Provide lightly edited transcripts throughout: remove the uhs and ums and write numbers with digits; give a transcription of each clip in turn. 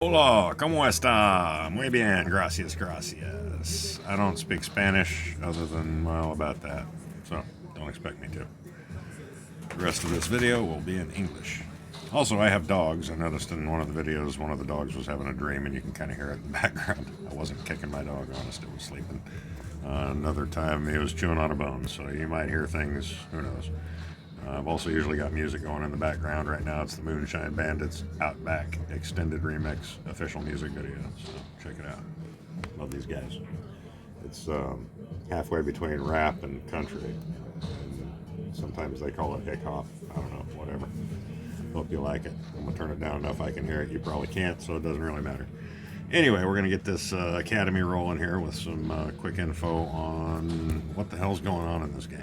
Hola, ¿cómo está? Muy bien, gracias, gracias. I don't speak Spanish other than, well, about that, so don't expect me to. The rest of this video will be in English. Also, I have dogs. I noticed in one of the videos, one of the dogs was having a dream, and you can kind of hear it in the background. I wasn't kicking my dog, honest, it was sleeping. Another time, he was chewing on a bone, so you might hear things, who knows. I've also usually got music going in the background. Right now, it's the Moonshine Bandits Outback Extended Remix official music video, so check it out. Love these guys. It's halfway between rap and country. And sometimes they call it hip hop. I don't know, whatever. Hope you like it. I'm gonna turn it down enough I can hear it. You probably can't, so it doesn't really matter. Anyway, we're gonna get this Academy rolling here with some quick info on what the hell's going on in this game.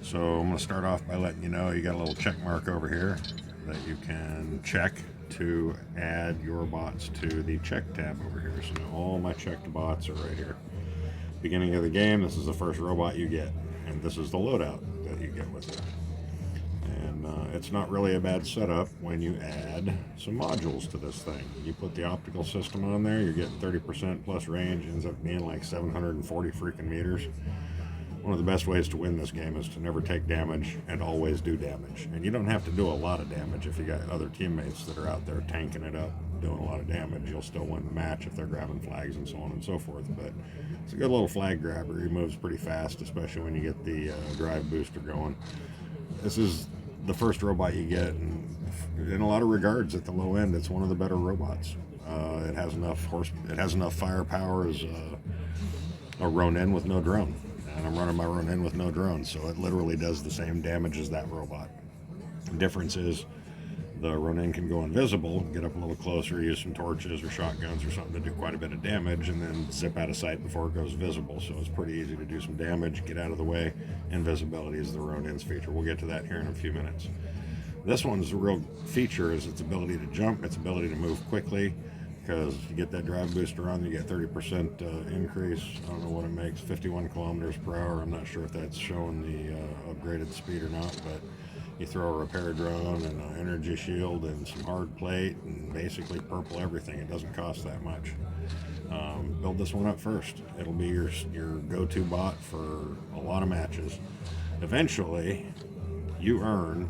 So I'm going to start off by letting you know you got a little check mark over here that you can check to add your bots to the check tab over here. So now all my checked bots are right here. Beginning of the game, this is the first robot you get, and this is the loadout that you get with it. And it's not really a bad setup when you add some modules to this thing. You put the optical system on there, you're getting 30% plus range, ends up being like 740 freaking meters. One of the best ways to win this game is to never take damage and always do damage. And you don't have to do a lot of damage if you got other teammates that are out there tanking it up, doing a lot of damage. You'll still win the match if they're grabbing flags and so on and so forth. But it's a good little flag grabber. He moves pretty fast, especially when you get the drive booster going. This is the first robot you get, and in a lot of regards, at the low end, it's one of the better robots. It has enough firepower as a Ronin with no drone. And I'm running my Ronin with no drone, so it literally does the same damage as that robot. The difference is the Ronin can go invisible, get up a little closer, use some torches or shotguns or something to do quite a bit of damage, and then zip out of sight before it goes visible. So it's pretty easy to do some damage, get out of the way. Invisibility is the Ronin's feature. We'll get to that here in a few minutes. This one's real feature is its ability to jump, its ability to move quickly, because you get that drive booster on, you get 30% increase. I don't know what it makes, 51 kilometers per hour. I'm not sure if that's showing the upgraded speed or not, but you throw a repair drone and an energy shield and some hard plate and basically purple everything. It doesn't cost that much. Build this one up first. It'll be your go-to bot for a lot of matches. Eventually, you earn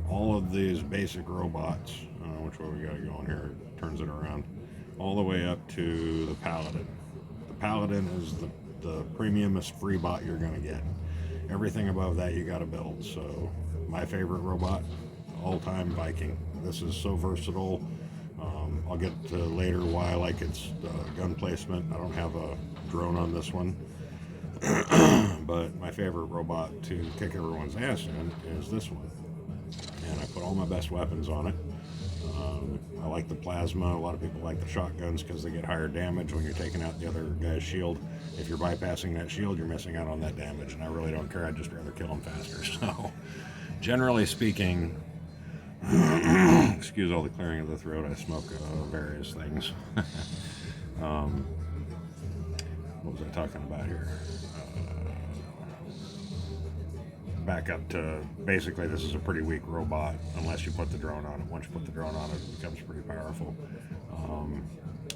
all of these basic robots. Which way we got to go on here? Turns it around all the way up to the Paladin. The Paladin is the premiumest free bot you're going to get. Everything above that you got to build. So my favorite robot, all-time Viking. This is so versatile. I'll get to later why I like its gun placement. I don't have a drone on this one. But my favorite robot to kick everyone's ass in is this one. And I put all my best weapons on it. I like the plasma. A lot of people like the shotguns because they get higher damage when you're taking out the other guy's shield. If you're bypassing that shield, you're missing out on that damage, and I really don't care. I'd just rather kill them faster. So, generally speaking, excuse all the clearing of the throat. I smoke various things. What was I talking about here? Back up to basically this is a pretty weak robot unless you put the drone on it. Once you put the drone on it, it becomes pretty powerful.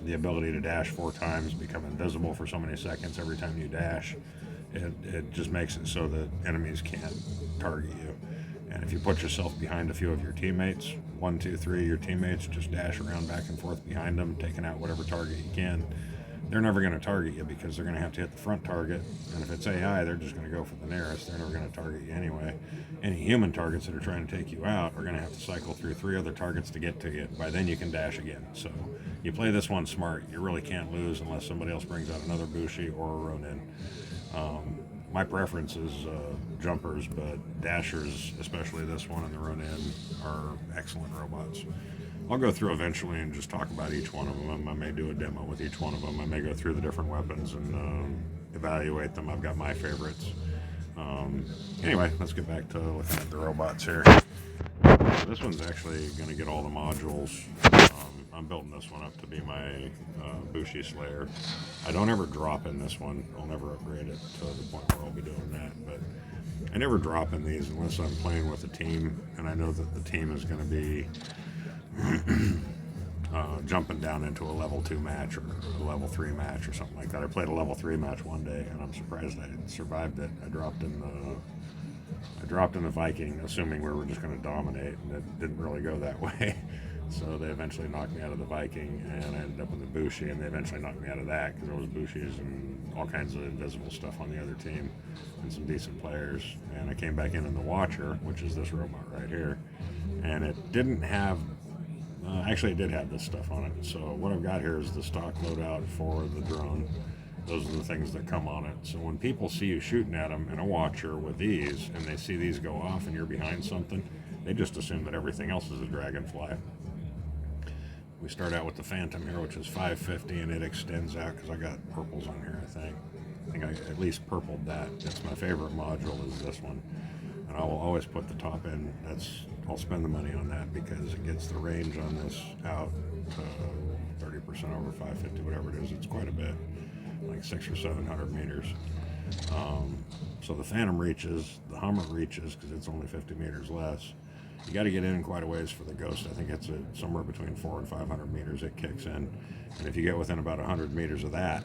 The ability to dash 4 times, become invisible for so many seconds every time you dash, it just makes it so that enemies can't target you. And if you put yourself behind a few of your teammates, 1, 2, 3, your teammates, just dash around back and forth behind them, taking out whatever target you can. They're never going to target you because they're going to have to hit the front target. And if it's AI, they're just going to go for the nearest. They're never going to target you anyway. Any human targets that are trying to take you out are going to have to cycle through 3 other targets to get to you. By then you can dash again. So you play this one smart. You really can't lose unless somebody else brings out another Bushi or a Ronin. My preference is jumpers, but dashers, especially this one and the Ronin, are excellent robots. I'll go through eventually and just talk about each one of them. I may do a demo with each one of them. I may go through the different weapons and evaluate them. I've got my favorites. Anyway, let's get back to looking at the robots here. This one's actually going to get all the modules. I'm building this one up to be my Bushi Slayer. I don't ever drop in this one. I'll never upgrade it to the point where I'll be doing that. But I never drop in these unless I'm playing with a team, and I know that the team is going to be jumping down into a level 2 match or a level 3 match or something like that. I played a level 3 match one day, and I'm surprised I survived it. I dropped in the Viking, assuming we were just going to dominate, and it didn't really go that way. So they eventually knocked me out of the Viking, and I ended up in the Bushi, and they eventually knocked me out of that because there was Bushis and all kinds of invisible stuff on the other team and some decent players. And I came back in the Watcher, which is this robot right here, and it didn't have actually, it did have this stuff on it. So what I've got here is the stock loadout for the drone. Those are the things that come on it. So when people see you shooting at them in a Watcher with these, and they see these go off and you're behind something, they just assume that everything else is a Dragonfly. We start out with the Phantom here, which is 550, and it extends out because I got purples on here, I think. I at least purpled that. That's my favorite module, is this one. And I will always put the top in. I'll spend the money on that because it gets the range on this out 30% over 550, whatever it is. It's quite a bit, like 600 or 700 meters. So the Phantom reaches, the Hummer reaches because it's only 50 meters less. You got to get in quite a ways for the Ghost. I think it's somewhere between 400 and 500 meters it kicks in. And if you get within about 100 meters of that,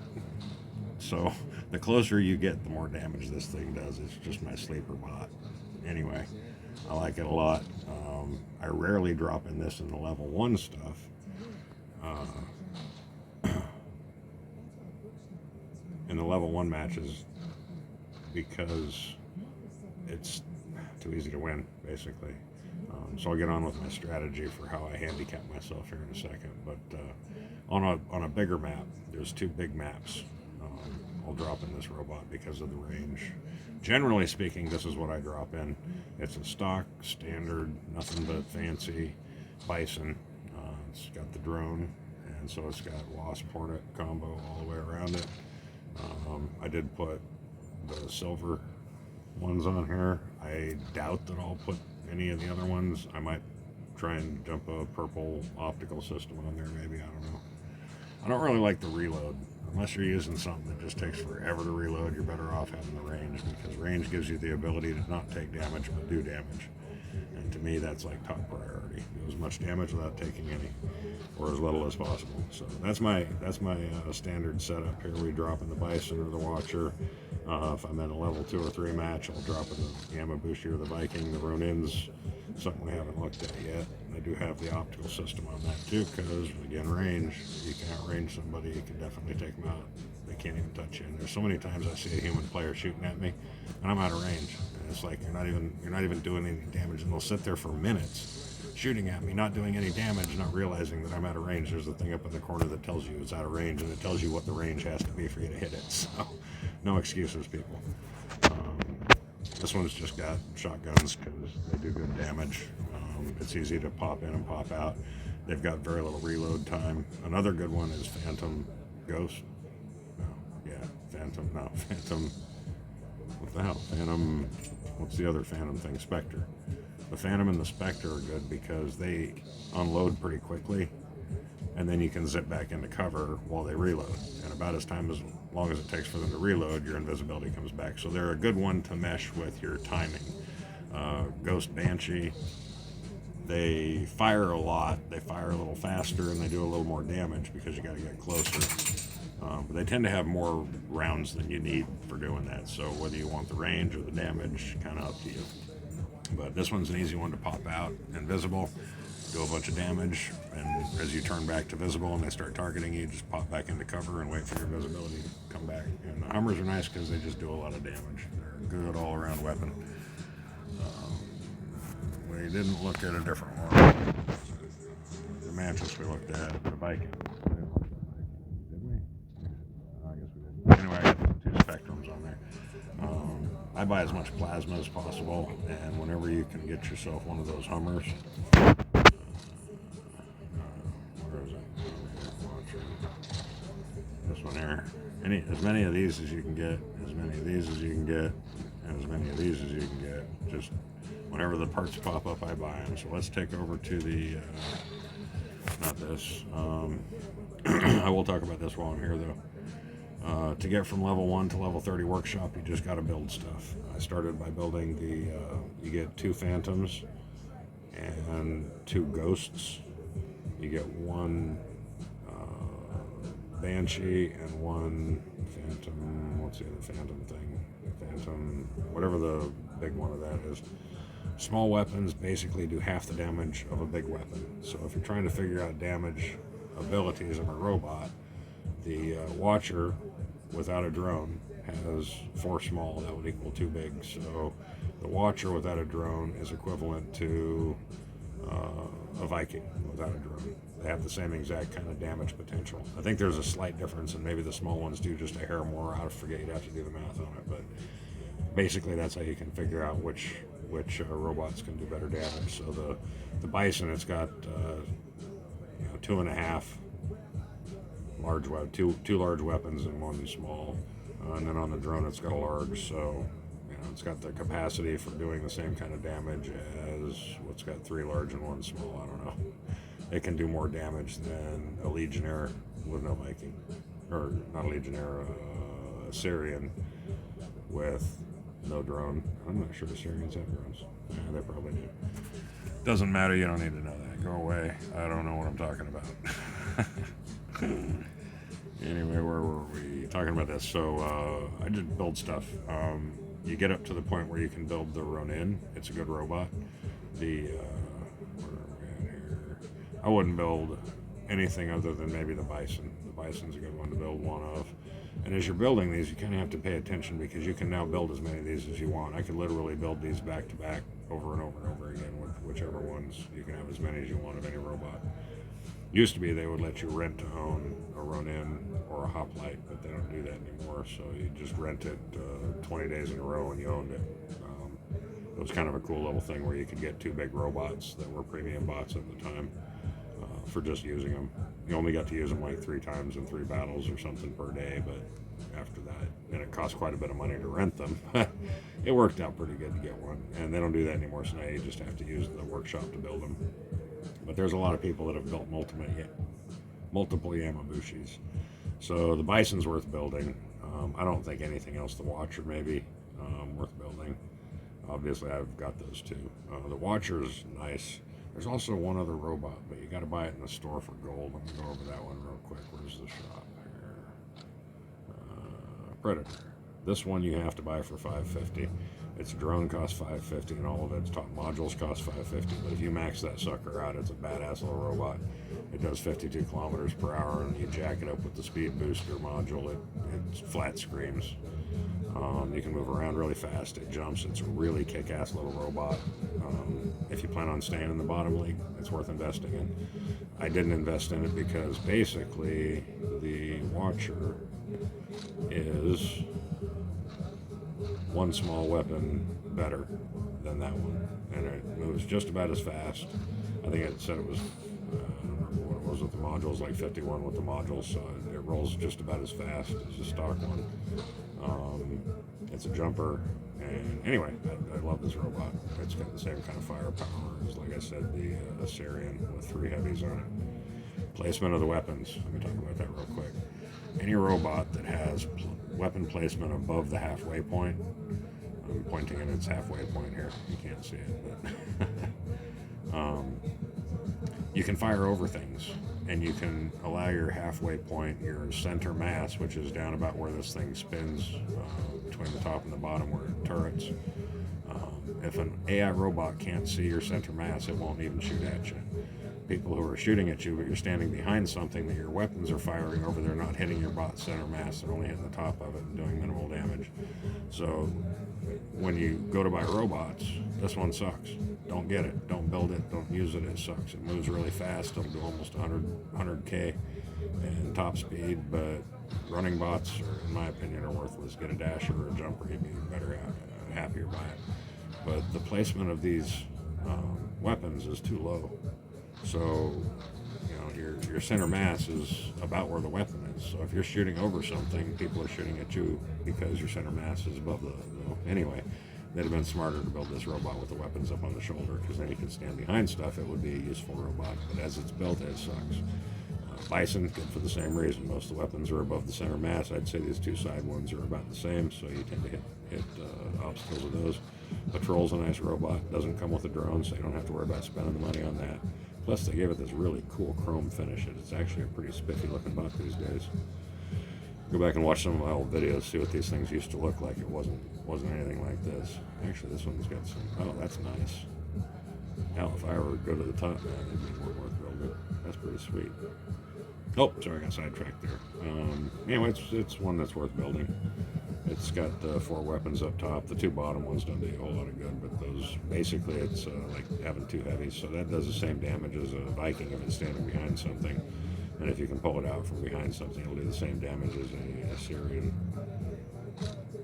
so the closer you get, the more damage this thing does. It's just my sleeper bot. Anyway, I like it a lot. I rarely drop in this in the level 1 stuff. In the level 1 matches because it's too easy to win, basically. So I'll get on with my strategy for how I handicap myself here in a second. But on a bigger map, there's 2 big maps. I'll drop in this robot because of the range. Generally speaking, this is what I drop in. It's a stock, standard, nothing but fancy Bison. It's got the drone, and so it's got Wasp Hornet combo all the way around it. I did put the silver ones on here. I doubt that I'll put any of the other ones. I might try and jump a purple optical system on there, maybe. I don't know. I don't really like the reload. Unless you're using something that just takes forever to reload, you're better off having the range, because range gives you the ability to not take damage but do damage. And to me, that's like top priority. Do as much damage without taking any, or as little as possible. So that's my standard setup here. We drop in the Bison or the Watcher. If I'm in a level 2 or 3 match, I'll drop in the Yamabushi or the Viking. The Ronin's something we haven't looked at yet. I do have the optical system on that too, because again, range. You can outrange somebody, you can definitely take them out. They can't even touch you. And there's so many times I see a human player shooting at me, and I'm out of range. And it's like you're not even doing any damage, and they'll sit there for minutes shooting at me, not doing any damage, not realizing that I'm out of range. There's a thing up in the corner that tells you it's out of range, and it tells you what the range has to be for you to hit it. So, no excuses, people. This one's just got shotguns because they do good damage. It's easy to pop in and pop out. They've got very little reload time. Another good one is Phantom Ghost. Phantom. What the hell? Phantom. What's the other Phantom thing? Spectre. The Phantom and the Spectre are good because they unload pretty quickly, and then you can zip back into cover while they reload. And about as long as it takes for them to reload, your invisibility comes back. So they're a good one to mesh with your timing. Ghost Banshee, they fire a lot. They fire a little faster, and they do a little more damage because you got to get closer. But they tend to have more rounds than you need for doing that. So whether you want the range or the damage, kind of up to you. But this one's an easy one to pop out. Invisible, do a bunch of damage, and as you turn back to visible and they start targeting you, just pop back into cover and wait for your visibility to come back. And the Hummers are nice because they just do a lot of damage. They're a good all-around weapon. We didn't look at a different one. The Mantis we looked at, the Viking. Did we? I guess we didn't. Anyway, I got 2 Spectrums on there. I buy as much plasma as possible, and whenever you can get yourself one of those Hummers, where is it? This one here. As many of these as you can get, as many of these as you can get, and as many of these as you can get. Just whenever the parts pop up, I buy them. So let's take over to the, not this. I will talk about this while I'm here, though. To get from level 1 to level 30 workshop, you just got to build stuff. I started by building you get 2 Phantoms and 2 Ghosts. You get one Banshee and one Phantom. What's the other Phantom thing? Phantom, whatever the big one of that is. Small weapons basically do half the damage of a big weapon. So if you're trying to figure out damage abilities of a robot, the Watcher without a drone has 4 small. That would equal 2 big. So the Watcher without a drone is equivalent to a Viking without a drone. They have the same exact kind of damage potential. I think there's a slight difference, and maybe the small ones do just a hair more. I forget, you'd have to do the math on it, but basically that's how you can figure out which robots can do better damage. So the Bison, it's got 2.5 large two large weapons and 1 small, and then on the drone it's got a large. So it's got the capacity for doing the same kind of damage as what's got 3 large and 1 small. I don't know. It can do more damage than a Legionnaire with no Viking, or not a Legionnaire, Assyrian with no drone. I'm not sure Assyrians have drones. Yeah, they probably do. Doesn't matter. You don't need to know that. Go away. I don't know what I'm talking about. Anyway, where were we talking about this? So I just build stuff. You get up to the point where you can build the Ronin. It's a good robot. Where are we at here? I wouldn't build anything other than maybe the Bison. The Bison's a good one to build one of. And as you're building these, you kind of have to pay attention, because you can now build as many of these as you want. I could literally build these back to back over and over and over again with whichever ones. You can have as many as you want of any robot. Used to be they would let you rent to own a Ronin or a Hoplite, but they don't do that anymore. So you just rent it 20 days in a row and you owned it. It was kind of a cool little thing where you could get 2 big robots that were premium bots at the time for just using them. You only got to use them like 3 times in 3 battles or something per day, but after that, and it cost quite a bit of money to rent them. It worked out pretty good to get one, and they don't do that anymore, so now you just have to use the workshop to build them. But there's a lot of people that have built multiple Yamabushis. So the Bison's worth building. I don't think anything else. The Watcher maybe worth building. Obviously, I've got those 2. The Watcher's nice. There's also one other robot, but you got to buy it in the store for gold. I'm going to go over that one real quick. Where's the shop here? Predator. This one you have to buy for $550. Its drone costs $550, and all of its top modules cost $550. But if you max that sucker out, it's a badass little robot. It does 52 kilometers per hour, and you jack it up with the speed booster module. It flat screams. You can move around really fast. It jumps. It's a really kick-ass little robot. If you plan on staying in the bottom league, it's worth investing in. I didn't invest in it because basically the Watcher is 1 small weapon better than that one, and it moves just about as fast. I think it said it was, I don't remember what it was with the modules, like 51 with the modules, so it rolls just about as fast as the stock one. It's a jumper, and anyway, I love this robot. It's got the same kind of firepower as, like I said, the Assyrian with 3 heavies on it. Placement of the weapons. Let me talk about that real quick. Any robot that has weapon placement above the halfway point, I'm pointing at its halfway point here. You can't see it, but you can fire over things, and you can allow your halfway point, your center mass, which is down about where this thing spins between the top and the bottom where it turrets. If an AI robot can't see your center mass, it won't even shoot at you. People who are shooting at you, but you're standing behind something that your weapons are firing over, they're not hitting your bot center mass, they're only hitting the top of it and doing minimal damage. So when you go to buy robots, this one sucks. Don't get it, don't build it, don't use it, it sucks. It moves really fast, it'll do almost 100k and top speed, but running bots, in my opinion, are worthless. Get a dasher or a jumper, you'd be better happier by it. But the placement of these weapons is too low. So, your center mass is about where the weapon is. So if you're shooting over something, people are shooting at you because your center mass is above anyway, they'd have been smarter to build this robot with the weapons up on the shoulder, because then you can stand behind stuff. It would be a useful robot. But as it's built, it sucks. Bison, good for the same reason. Most of the weapons are above the center mass. I'd say these 2 side ones are about the same, so you tend to hit obstacles with those. Patrol's a nice robot. Doesn't come with a drone, so you don't have to worry about spending the money on that. Plus, they gave it this really cool chrome finish. It's actually a pretty spiffy looking bot these days. Go back and watch some of my old videos, see what these things used to look like. It wasn't anything like this. Actually, this one's got some. Oh, that's nice. Hell, if I ever go to the top, man, it'd be more worth building. That's pretty sweet. Oh, sorry, I got sidetracked there. Anyway, it's one that's worth building. It's got 4 weapons up top. The 2 bottom ones don't do a whole lot of good, but those, basically, it's like having 2 heavies. So that does the same damage as a Viking if it's standing behind something. And if you can pull it out from behind something, it'll do the same damage as a Assyrian.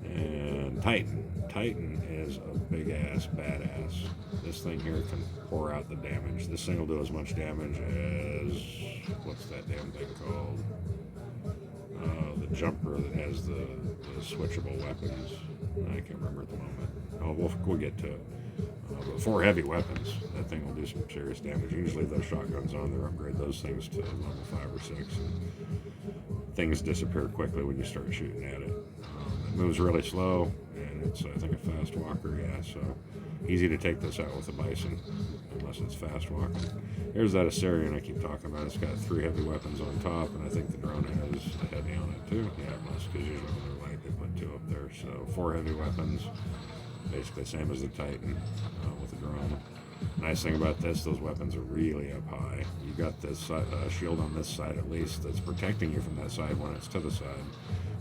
And Titan. Titan is a big-ass badass. This thing here can pour out the damage. This thing will do as much damage as, what's that damn thing called? The jumper that has the switchable weapons. I can't remember at the moment. Oh, we'll get to it. But 4 heavy weapons, that thing will do some serious damage. Usually those shotguns on there, upgrade those things to level 5 or 6. And things disappear quickly when you start shooting at it. It moves really slow, and it's, I think, a fast walker, yeah, so easy to take this out with a bison, unless it's fast walking. Here's that Assyrian I keep talking about. It's got 3 heavy weapons on top, and I think the drone has a heavy on it too. Yeah, it must, because usually when they're light, they put 2 up there. So 4 heavy weapons, basically same as the Titan with the drone. Nice thing about this, those weapons are really up high. You got this shield on this side at least that's protecting you from that side when it's to the side.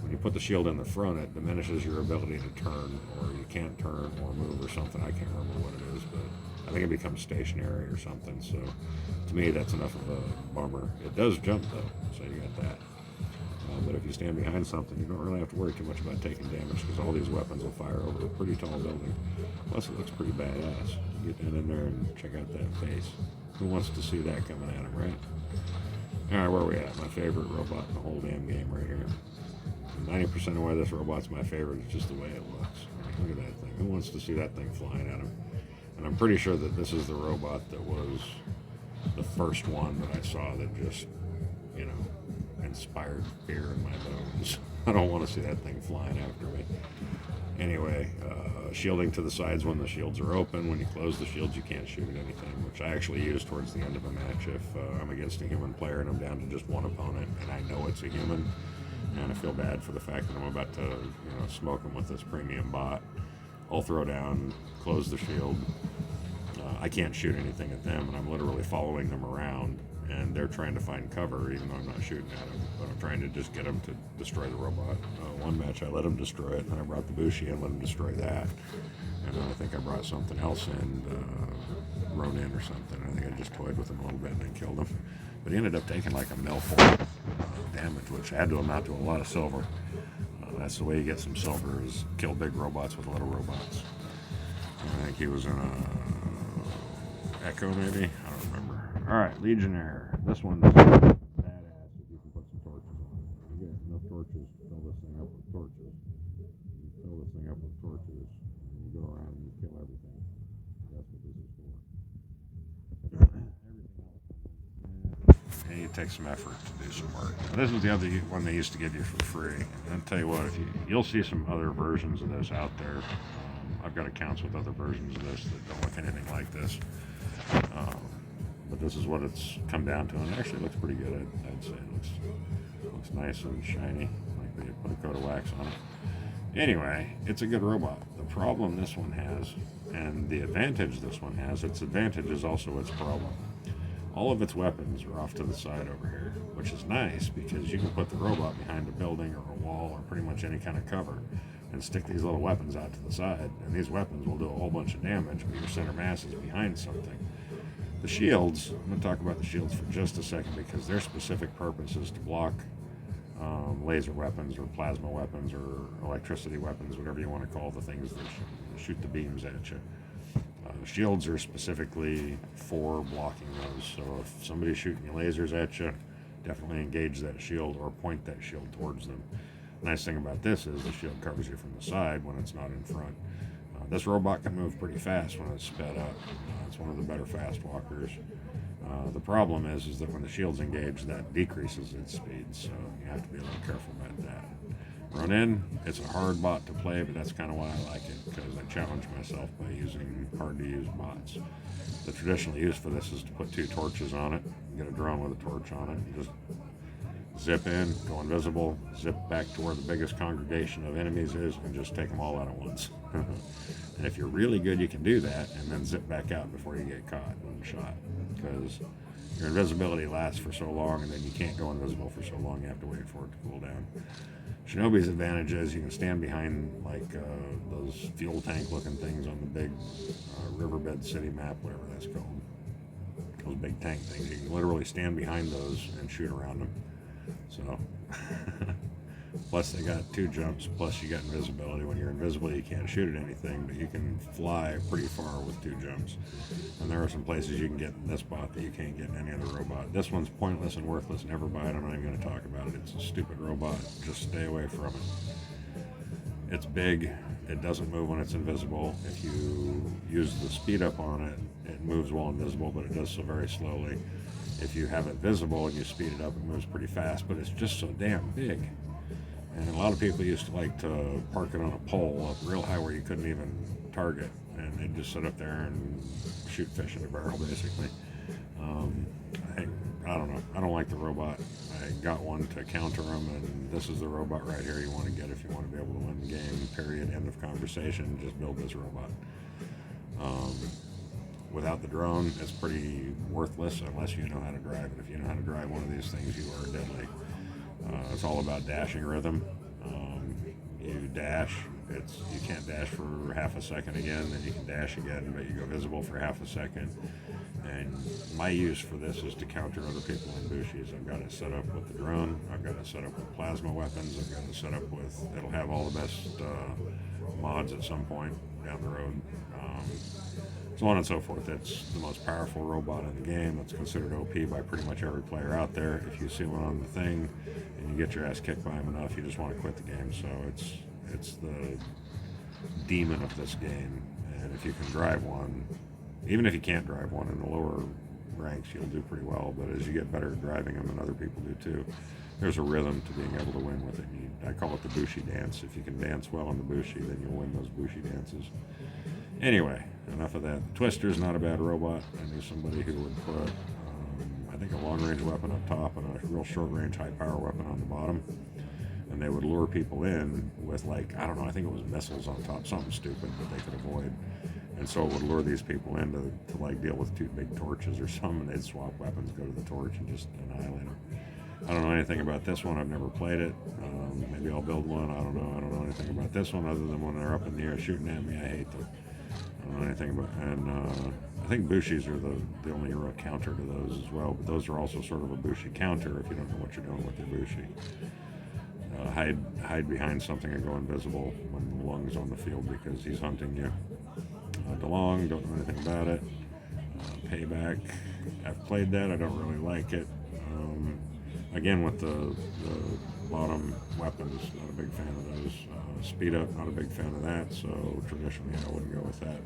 When you put the shield in the front, it diminishes your ability to turn, or you can't turn or move or something. I can't remember what it is, but I think it becomes stationary or something. So to me, that's enough of a bummer. It does jump though, so you got that. But if you stand behind something, you don't really have to worry too much about taking damage, because all these weapons will fire over a pretty tall building. Plus, it looks pretty badass. You get that in there and check out that face. Who wants to see that coming at him, right? All right, where are we at? My favorite robot in the whole damn game right here. 90% of why this robot's my favorite is just the way it looks. Look at that thing. Who wants to see that thing flying at him? And I'm pretty sure that this is the robot that was the first one that I saw that just, you know, inspired fear in my bones. I don't want to see that thing flying after me. Anyway, shielding to the sides when the shields are open. When you close the shields, you can't shoot at anything, which I actually use towards the end of a match if I'm against a human player and I'm down to just one opponent and I know it's a human. And I feel bad for the fact that I'm about to, smoke them with this premium bot. I'll throw down, close the shield. I can't shoot anything at them, and I'm literally following them around, and they're trying to find cover, even though I'm not shooting at them. But I'm trying to just get them to destroy the robot. One match I let them destroy it, and then I brought the Bushi and let them destroy that. And then I think I brought something else in, Ronin or something. I think I just toyed with him a little bit and then killed him. But he ended up taking like a mil 4 damage, which had to amount to a lot of silver. That's the way you get some silver, is kill big robots with little robots. I think he was in a Echo, maybe? I don't remember. Alright, Legionnaire. This one's badass if you can put some torches on it. You get enough torches to fill this thing up with torches. You fill this thing up with torches, and you go around and you kill everything. That's what this is for. And you take some effort to do some work. Now, this is the other one they used to give you for free. And I'll tell you what, you'll see some other versions of this out there. I've got accounts with other versions of this that don't look anything like this. But this is what it's come down to, and it actually looks pretty good. I'd say it looks nice and shiny, like they put a coat of wax on it. Anyway, it's a good robot. The problem this one has, and the advantage this one has, its advantage is also its problem. All of its weapons are off to the side over here, which is nice because you can put the robot behind a building or a wall or pretty much any kind of cover and stick these little weapons out to the side, and these weapons will do a whole bunch of damage, but your center mass is behind something. The shields, I'm going to talk about the shields for just a second because their specific purpose is to block laser weapons or plasma weapons or electricity weapons, whatever you want to call the things that shoot the beams at you. Shields are specifically for blocking those, so if somebody's shooting lasers at you, definitely engage that shield or point that shield towards them. Nice thing about this is the shield covers you from the side when it's not in front. This robot can move pretty fast when it's sped up. It's one of the better fast walkers. The problem is that when the shield's engaged, that decreases its speed, so you have to be a little careful about that. Run in, it's a hard bot to play, but that's kind of why I like it, because I challenge myself by using hard-to-use bots. The traditional use for this is to put 2 torches on it, get a drone with a torch on it, and just zip in, go invisible, zip back to where the biggest congregation of enemies is, and just take them all out at once. And if you're really good, you can do that, and then zip back out before you get caught and shot, because your invisibility lasts for so long, and then you can't go invisible for so long, you have to wait for it to cool down. Shinobi's advantage is you can stand behind like those fuel tank looking things on the big riverbed city map, whatever that's called. Those big tank things. You can literally stand behind those and shoot around them. So, plus they got 2 jumps, plus you got invisibility. When you're invisible, you can't shoot at anything, but you can fly pretty far with 2 jumps. And there are some places you can get in this bot that you can't get in any other robot. This one's pointless and worthless. Never buy it. I'm not even going to talk about it. It's a stupid robot. Just stay away from it. It's big. It doesn't move when it's invisible. If you use the speed up on it, it moves while invisible, but it does so very slowly. If you have it visible and you speed it up, it moves pretty fast, but it's just so damn big. And a lot of people used to like to park it on a pole up real high where you couldn't even target, and they'd just sit up there and shoot fish in a barrel, basically. I don't know. I don't like the robot. I got one to counter them, and this is the robot right here you want to get if you want to be able to win the game, period, end of conversation. Just build this robot. Without the drone, it's pretty worthless unless you know how to drive it. If you know how to drive one of these things, you are deadly. It's all about dashing rhythm. You dash. You can't dash for half a second again, then you can dash again, but you go visible for half a second. And my use for this is to counter other people in bushes. I've got it set up with the drone. I've got it set up with plasma weapons. I've got it set up with, it'll have all the best mods at some point down the road. So on and so forth. It's the most powerful robot in the game. It's considered OP by pretty much every player out there. If you see one on the thing and you get your ass kicked by him enough, you just want to quit the game. So it's the demon of this game. And if you can drive one, even if you can't drive one in the lower ranks, you'll do pretty well. But as you get better at driving them, and other people do too, there's a rhythm to being able to win with it. I call it the Bushi dance. If you can dance well in the Bushi, then you'll win those Bushi dances. Anyway, enough of that. The Twister's not a bad robot. I knew somebody who would put, I think, a long-range weapon up top and a real short-range high-power weapon on the bottom. And they would lure people in with, like, I don't know, I think it was missiles on top, something stupid that they could avoid. And so it would lure these people in to like, deal with 2 big torches or something, and they'd swap weapons, go to the torch, and just annihilate them. I don't know anything about this one. I've never played it. Maybe I'll build one. I don't know. I don't know anything about this one other than when they're up in the air shooting at me. I hate them. I don't know anything about. And I think Bushis are the only real counter to those as well. But those are also sort of a Bushi counter if you don't know what you're doing with your Bushi. Hide behind something and go invisible when Lung's on the field because he's hunting you. DeLong, don't know anything about it. Payback, I've played that. I don't really like it. Again, with the bottom weapons, not a big fan of those. Speed up, not a big fan of that, so traditionally I wouldn't go with that.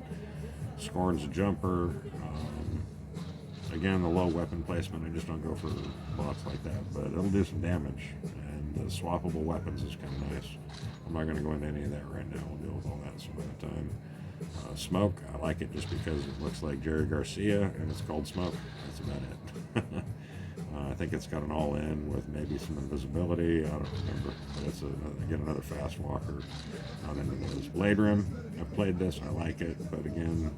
Scorn's a jumper. Again, the low weapon placement, I just don't go for bots like that, but it'll do some damage. And the swappable weapons is kind of nice. I'm not going to go into any of that right now. We'll deal with all that some other time. Smoke, I like it just because it looks like Jerry Garcia, and it's called Smoke. That's about it. I think it's got an all-in with maybe some invisibility. I don't remember, but it's again another fast walker. Not into those. Blade Rim, I've played this. I like it, but again,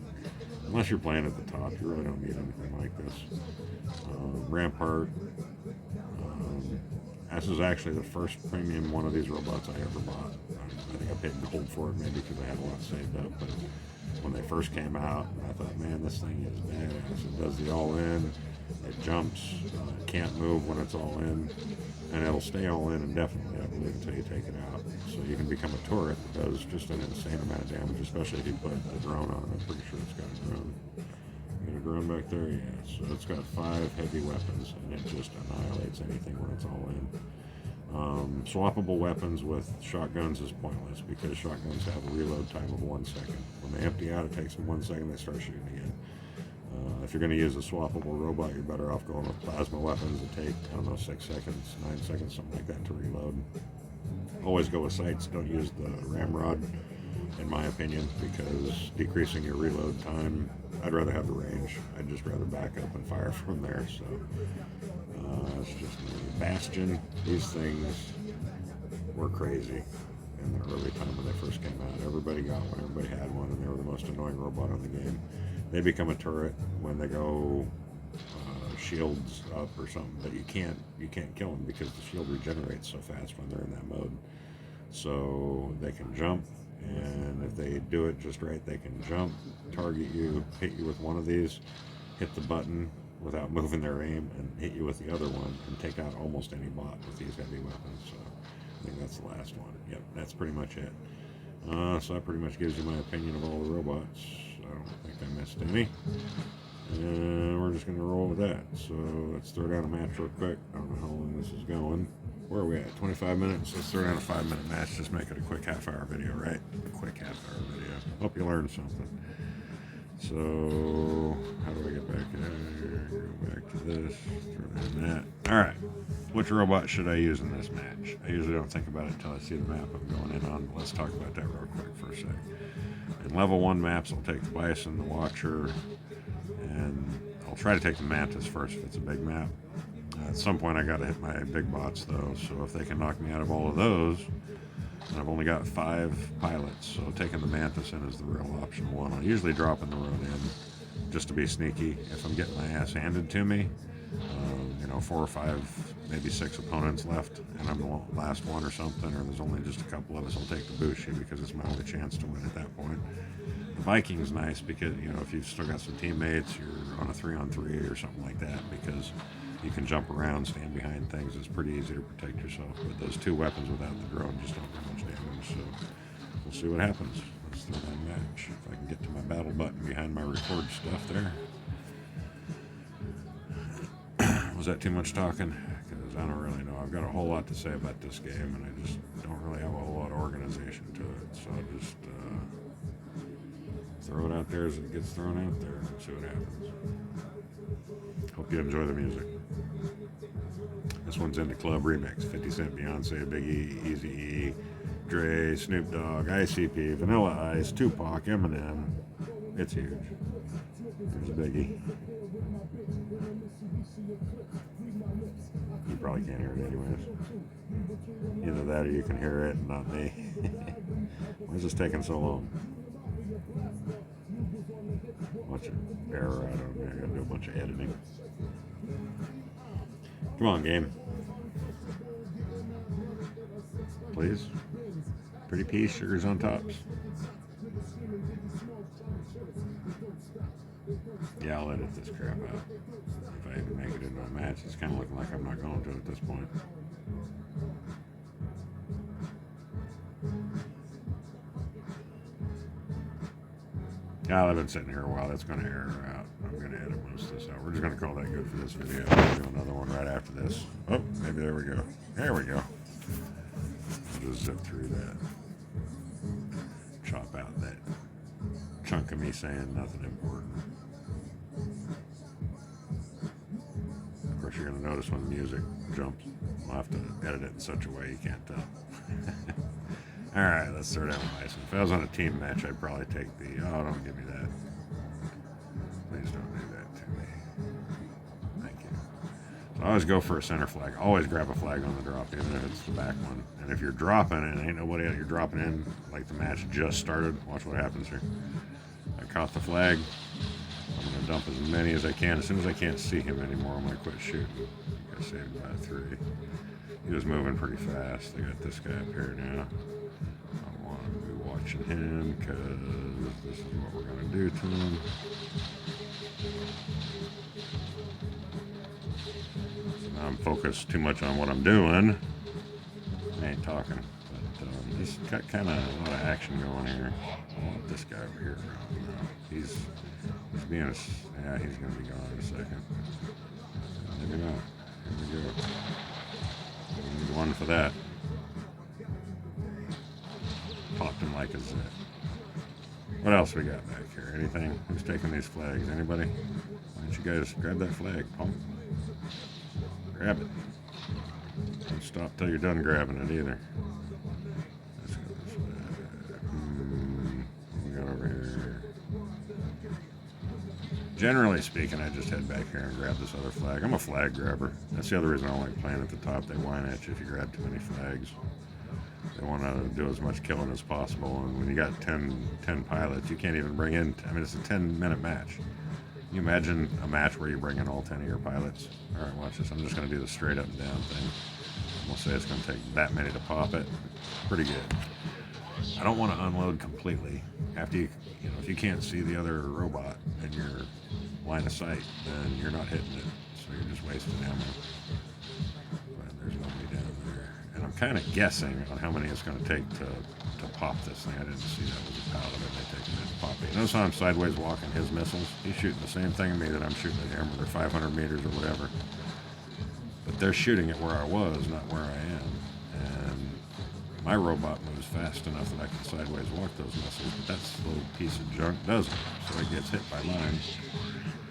unless you're playing at the top, you really don't need anything like this. Rampart. This is actually the first premium one of these robots I ever bought. I think I paid gold for it maybe because I had a lot saved up, but when they first came out, I thought, man, this thing is badass. It does the all-in, it jumps, can't move when it's all in, and it'll stay all in indefinitely, I believe, until you take it out. So you can become a turret that does just an insane amount of damage, especially if you put a drone on it. I'm pretty sure it's got a drone. Got a drone back there? Yeah. So it's got 5 heavy weapons, and it just annihilates anything when it's all in. Swappable weapons with shotguns is pointless because shotguns have a reload time of 1 second. When they empty out, it takes them 1 second, they start shooting again. If you're going to use a swappable robot, you're better off going with plasma weapons that take, I don't know, 6 seconds, 9 seconds, something like that to reload. Always go with sights. Don't use the ramrod, in my opinion, because decreasing your reload time. I'd rather have the range. I'd just rather back up and fire from there. So it's just Bastion. These things were crazy in the early time when they first came out. Everybody got one. Everybody had one, and they were the most annoying robot on the game. They become a turret when they go shields up or something, but you can't kill them because the shield regenerates so fast when they're in that mode. So they can jump, and if they do it just right, they can jump, target you, hit you with one of these, hit the button without moving their aim, and hit you with the other one, and take out almost any bot with these heavy weapons. So I think that's the last one. Yep, that's pretty much it. So that pretty much gives you my opinion of all the robots. I don't think I missed any. And we're just going to roll with that. So let's throw down a match real quick. I don't know how long this is going. Where are we at? 25 minutes? Let's throw down a 5-minute match. Just make it a quick half-hour video, right? A quick half-hour video. Hope you learned something. So, how do I get back there? Go back to this. Throw down that. All right. Which robot should I use in this match? I usually don't think about it until I see the map I'm going in on. But let's talk about that real quick for a sec. In level 1 maps, I'll take the Bison, the Watcher, and I'll try to take the Mantis first if it's a big map. At some point I got to hit my big bots though, so if they can knock me out of all of those, and I've only got 5 pilots, so taking the Mantis in is the real option one. I'll usually drop in the road in just to be sneaky if I'm getting my ass handed to me. 4 or 5, maybe 6 opponents left, and I'm the last one or something, or there's only just a couple of us, I'll take the Bushi because it's my only chance to win at that point. The Viking's nice because, if you've still got some teammates, you're on a 3-on-3 or something like that, because you can jump around, stand behind things. It's pretty easy to protect yourself. But those 2 weapons without the drone just don't do much damage, so we'll see what happens. Let's throw that match. If I can get to my battle button behind my record stuff there. Was that too much talking? Because I don't really know. I've got a whole lot to say about this game, and I just don't really have a whole lot of organization to it. So I'll just throw it out there as it gets thrown out there and see what happens. Hope you enjoy the music. This one's in the club remix. 50 Cent, Beyonce, Big E, Easy E, Dre, Snoop Dogg, ICP, Vanilla Ice, Tupac, Eminem. It's huge. There's Biggie. You probably can't hear it anyways. Either that or you can hear it and not me. Why is this taking so long? Bunch of error. I don't know. I gotta do a bunch of editing. Come on, game. Please. Pretty piece, sugars on tops. Yeah, I'll edit this crap out. If I even make it into a match, it's kind of looking like I'm not going to at this point. Yeah, I've been sitting here a while. That's going to error out. I'm going to edit most of this out. We're just going to call that good for this video. We'll do another one right after this. Oh, maybe there we go. There we go. I'll just zip through that. Chop out that chunk of me saying nothing important. Of course, you're going to notice when the music jumps. I'll have to edit it in such a way you can't tell. Alright, let's throw down Bison. If I was on a team match, I'd probably take the... Oh, don't give me that. Please don't do that to me. Thank you. So I always go for a center flag. Always grab a flag on the drop, even if it's the back one. And if you're dropping and ain't nobody out, you're dropping in, like the match just started, watch what happens here. I caught the flag. I'm going to dump as many as I can. As soon as I can't see him anymore, I'm going to quit shooting. I think I saved about 3. He was moving pretty fast. I got this guy up here now. I want to be watching him because this is what we're going to do to him. So now I'm focused too much on what I'm doing. I ain't talking, but he's got kind of a lot of action going here. I want this guy over here. He's being a... Yeah, he's going to be gone in a second. Maybe not. Here we go. We need one for that. Popped him like a zit. What else we got back here? Anything? Who's taking these flags? Anybody? Why don't you guys grab that flag, punk? Grab it. Don't stop till you're done grabbing it either. Let's go this way. What we got over here? Generally speaking, I just head back here and grab this other flag. I'm a flag grabber. That's the other reason I don't like playing at the top. They whine at you if you grab too many flags. They want to do as much killing as possible, and when you got 10 pilots, you can't even bring in, I mean, it's a 10-minute match. Can you imagine a match where you bring in all 10 of your pilots? All right, watch this. I'm just going to do the straight up and down thing. We'll say it's going to take that many to pop it. Pretty good. I don't want to unload completely. After you know, if you can't see the other robot in your line of sight, then you're not hitting it, so you're just wasting ammo. But there's nobody down there. And I'm kind of guessing on how many it's going to take to pop this thing. I didn't see that was a pallet. It may take a minute to pop it. Notice how I'm sideways walking his missiles? He's shooting the same thing at me that I'm shooting at him, whether 500 meters or whatever. But they're shooting it where I was, not where I am. And my robot moves fast enough that I can sideways walk those missiles, but that little piece of junk doesn't. So it gets hit by mine.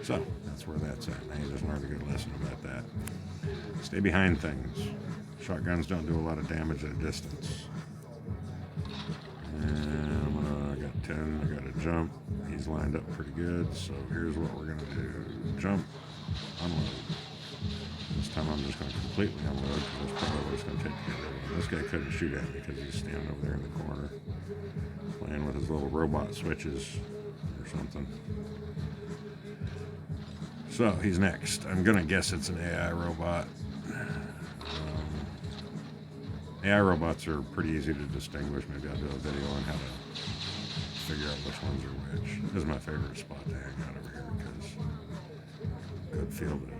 So that's where that's at. Now you just learned a good lesson about that. Stay behind things. Shotguns don't do a lot of damage at a distance. And I got 10. I got to jump. He's lined up pretty good. So here's what we're going to do. Jump, unload. This time I'm just going to completely unload because that's probably what it's going to take to get rid of him. This guy couldn't shoot at me because he's standing over there in the corner playing with his little robot switches or something. So he's next. I'm going to guess it's an AI robot. AI robots are pretty easy to distinguish. Maybe I'll do a video on how to figure out which ones are which. This is my favorite spot to hang out over here because good fielded.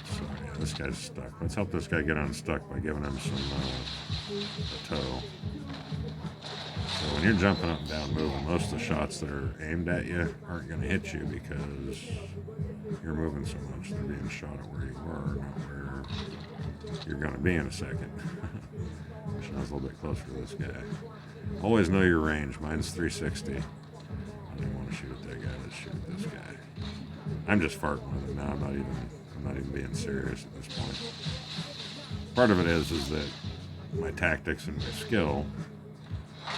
So yeah, this guy's stuck. Let's help this guy get unstuck by giving him some a tow. So when you're jumping up and down moving, most of the shots that are aimed at you aren't going to hit you because you're moving so much. They're being shot at where you were, not where you're going to be in a second. Wish I was a little bit closer to this guy. Always know your range. Mine's 360. I don't want to shoot at that guy. Let's shoot at this guy. I'm just farting with it now. I'm not even being serious at this point. Part of it is that my tactics and my skill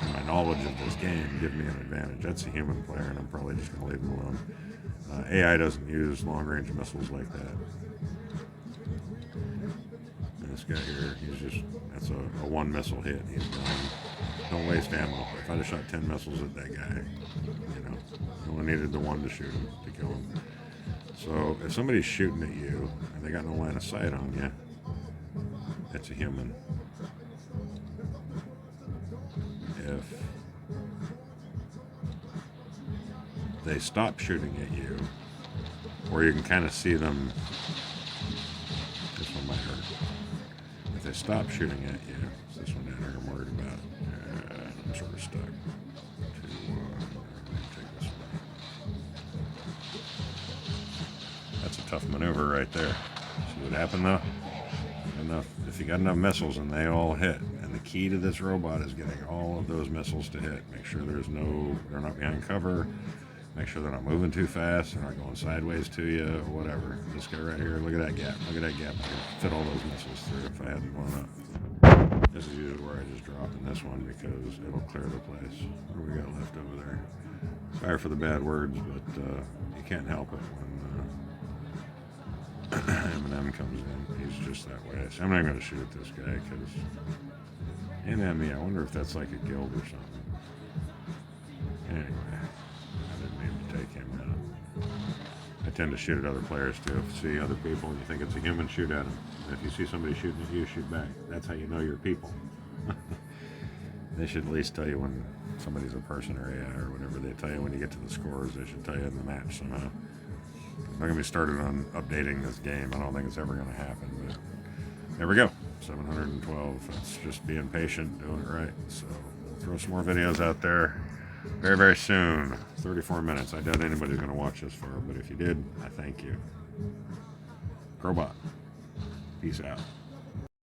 and my knowledge of this game give me an advantage. That's a human player, and I'm probably just going to leave him alone. AI doesn't use long-range missiles like that. And this guy here, that's a one missile hit. He's gone. Don't waste ammo. If I'd have shot 10 missiles at that guy, I only needed the one to shoot him, to kill him. So if somebody's shooting at you and they got no line of sight on you, it's a human. If they stop shooting at you, or you can kind of see them, this one might hurt. If they stop shooting at you, it's this one down here I'm worried about. I'm sort of stuck. Take this one. That's a tough maneuver right there. See what happened though? If you got enough missiles and they all hit, and the key to this robot is getting all of those missiles to hit. Make sure they're not behind cover. Make sure they're not moving too fast. They're not going sideways to you or whatever. This guy right here, look at that gap. Look at that gap. I could fit all those missiles through if I hadn't blown up. This is usually where I just drop in this one because it'll clear the place. What do we got left over there? Sorry for the bad words, but you can't help it when M&M comes in. He's just that way. So I'm not going to shoot at this guy because NME, I wonder if that's like a guild or something. Anyway, I didn't mean to take him out. I tend to shoot at other players too. If you see other people and you think it's a human, shoot at them. And if you see somebody shooting at you, shoot back. That's how you know you're people. They should at least tell you when somebody's a person or AI or whatever. They tell you when you get to the scores. They should tell you in the match somehow. I'm not going to be started on updating this game. I don't think it's ever going to happen, but there we go. 712. That's just being patient, doing it right. So we'll throw some more videos out there very, very soon. 34 minutes. I doubt anybody's going to watch this far, but if you did, I thank you. Robot. Peace out.